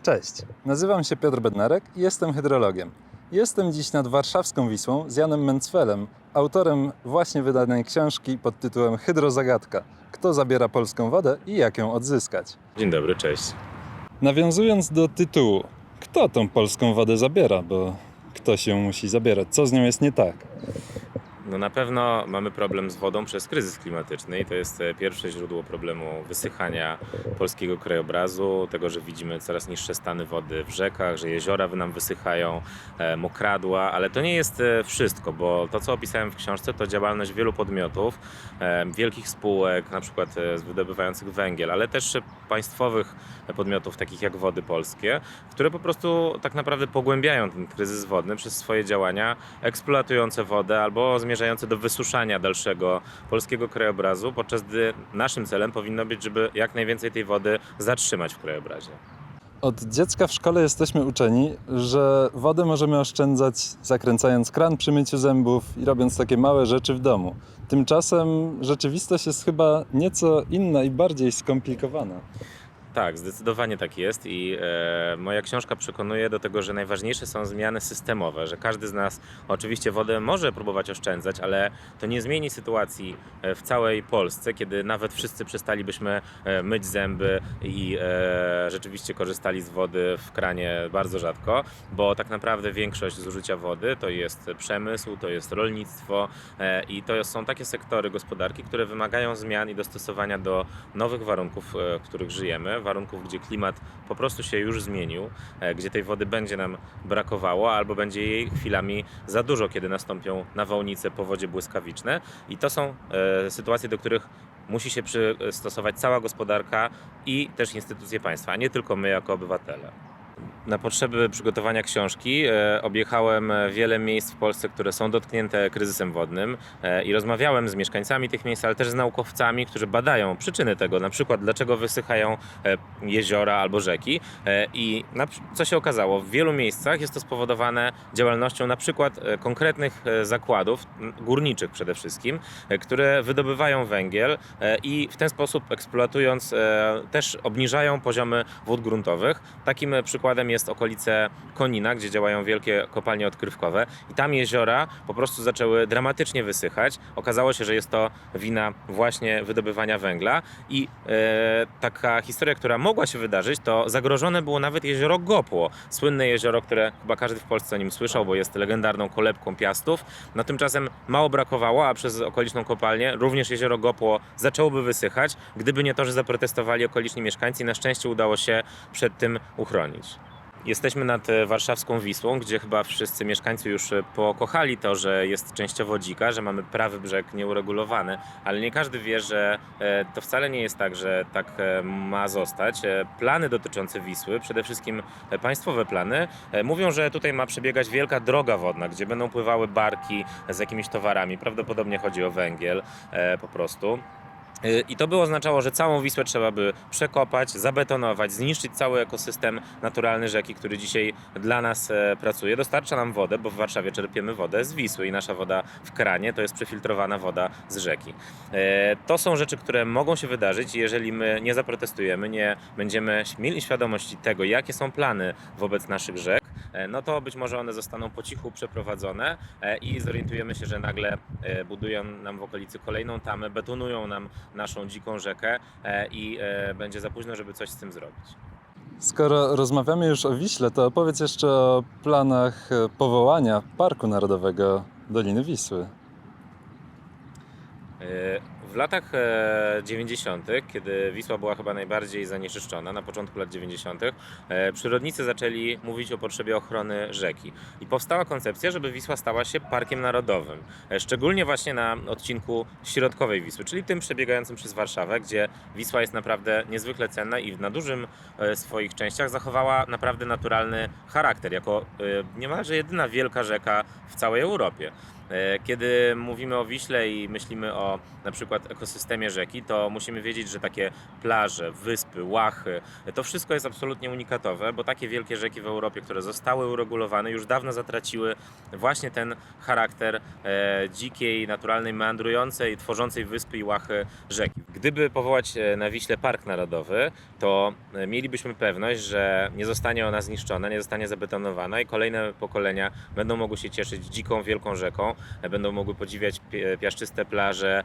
Cześć, nazywam się Piotr Bednarek i jestem hydrologiem. Jestem dziś nad warszawską Wisłą z Janem Mencfelem, autorem właśnie wydanej książki pod tytułem Hydrozagadka. Kto zabiera polską wodę i jak ją odzyskać? Dzień dobry, cześć. Nawiązując do tytułu, kto tą polską wodę zabiera, bo ktoś ją musi zabierać, co z nią jest nie tak? No na pewno mamy problem z wodą przez kryzys klimatyczny i to jest pierwsze źródło problemu wysychania polskiego krajobrazu, tego, że widzimy coraz niższe stany wody w rzekach, że jeziora nam wysychają, mokradła, ale to nie jest wszystko, bo to, co opisałem w książce, to działalność wielu podmiotów, wielkich spółek, na przykład wydobywających węgiel, ale też państwowych podmiotów, takich jak Wody Polskie, które po prostu tak naprawdę pogłębiają ten kryzys wodny przez swoje działania eksploatujące wodę albo zmierzające do wysuszania dalszego polskiego krajobrazu, podczas gdy naszym celem powinno być, żeby jak najwięcej tej wody zatrzymać w krajobrazie. Od dziecka w szkole jesteśmy uczeni, że wodę możemy oszczędzać zakręcając kran przy myciu zębów i robiąc takie małe rzeczy w domu. Tymczasem rzeczywistość jest chyba nieco inna i bardziej skomplikowana. Tak, zdecydowanie tak jest i moja książka przekonuje do tego, że najważniejsze są zmiany systemowe, że każdy z nas oczywiście wodę może próbować oszczędzać, ale to nie zmieni sytuacji w całej Polsce, kiedy nawet wszyscy przestalibyśmy myć zęby i rzeczywiście korzystali z wody w kranie bardzo rzadko, bo tak naprawdę większość zużycia wody to jest przemysł, to jest rolnictwo i to są takie sektory gospodarki, które wymagają zmian i dostosowania do nowych warunków, w których żyjemy, warunków, gdzie klimat po prostu się już zmienił, gdzie tej wody będzie nam brakowało albo będzie jej chwilami za dużo, kiedy nastąpią nawałnice, powodzie błyskawiczne i to są sytuacje, do których musi się przystosować cała gospodarka i też instytucje państwa, a nie tylko my jako obywatele. Na potrzeby przygotowania książki objechałem wiele miejsc w Polsce, które są dotknięte kryzysem wodnym i rozmawiałem z mieszkańcami tych miejsc, ale też z naukowcami, którzy badają przyczyny tego, na przykład dlaczego wysychają jeziora albo rzeki i co się okazało, w wielu miejscach jest to spowodowane działalnością na przykład konkretnych zakładów, górniczych przede wszystkim, które wydobywają węgiel i w ten sposób eksploatując też obniżają poziomy wód gruntowych. Takim przykładem jest okolice Konina, gdzie działają wielkie kopalnie odkrywkowe i tam jeziora po prostu zaczęły dramatycznie wysychać. Okazało się, że jest to wina właśnie wydobywania węgla i taka historia, która mogła się wydarzyć, to zagrożone było nawet jezioro Gopło, słynne jezioro, które chyba każdy w Polsce o nim słyszał, bo jest legendarną kolebką Piastów. No tymczasem mało brakowało, a przez okoliczną kopalnię również jezioro Gopło zaczęłoby wysychać, gdyby nie to, że zaprotestowali okoliczni mieszkańcy i na szczęście udało się przed tym uchronić. Jesteśmy nad warszawską Wisłą, gdzie chyba wszyscy mieszkańcy już pokochali to, że jest częściowo dzika, że mamy prawy brzeg nieuregulowany, ale nie każdy wie, że to wcale nie jest tak, że tak ma zostać. Plany dotyczące Wisły, przede wszystkim państwowe plany, mówią, że tutaj ma przebiegać wielka droga wodna, gdzie będą pływały barki z jakimiś towarami, prawdopodobnie chodzi o węgiel po prostu. I to by oznaczało, że całą Wisłę trzeba by przekopać, zabetonować, zniszczyć cały ekosystem naturalny rzeki, który dzisiaj dla nas pracuje. Dostarcza nam wodę, bo w Warszawie czerpiemy wodę z Wisły i nasza woda w kranie to jest przefiltrowana woda z rzeki. To są rzeczy, które mogą się wydarzyć i jeżeli my nie zaprotestujemy, nie będziemy mieli świadomości tego, jakie są plany wobec naszych rzek, no to być może one zostaną po cichu przeprowadzone i zorientujemy się, że nagle budują nam w okolicy kolejną tamę, betonują nam naszą dziką rzekę i będzie za późno, żeby coś z tym zrobić. Skoro rozmawiamy już o Wiśle, to opowiedz jeszcze o planach powołania Parku Narodowego Doliny Wisły. W latach 90., kiedy Wisła była chyba najbardziej zanieczyszczona, na początku lat 90., przyrodnicy zaczęli mówić o potrzebie ochrony rzeki. I powstała koncepcja, żeby Wisła stała się parkiem narodowym. Szczególnie właśnie na odcinku środkowej Wisły, czyli tym przebiegającym przez Warszawę, gdzie Wisła jest naprawdę niezwykle cenna i na dużym swoich częściach zachowała naprawdę naturalny charakter, jako niemalże jedyna wielka rzeka w całej Europie. Kiedy mówimy o Wiśle i myślimy o na przykład ekosystemie rzeki, to musimy wiedzieć, że takie plaże, wyspy, łachy, to wszystko jest absolutnie unikatowe, bo takie wielkie rzeki w Europie, które zostały uregulowane, już dawno zatraciły właśnie ten charakter dzikiej, naturalnej, meandrującej, tworzącej wyspy i łachy rzeki. Gdyby powołać na Wiśle Park Narodowy, to mielibyśmy pewność, że nie zostanie ona zniszczona, nie zostanie zabetonowana i kolejne pokolenia będą mogły się cieszyć dziką, wielką rzeką, będą mogły podziwiać piaszczyste plaże,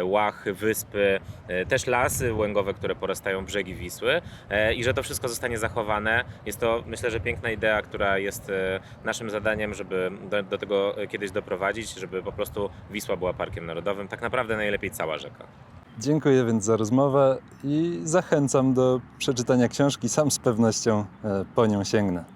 łachy, wyspy, też lasy łęgowe, które porastają brzegi Wisły i że to wszystko zostanie zachowane. Jest to, myślę, że piękna idea, która jest naszym zadaniem, żeby do tego kiedyś doprowadzić, żeby po prostu Wisła była parkiem narodowym, tak naprawdę najlepiej cała rzeka. Dziękuję więc za rozmowę i zachęcam do przeczytania książki. Sam z pewnością po nią sięgnę.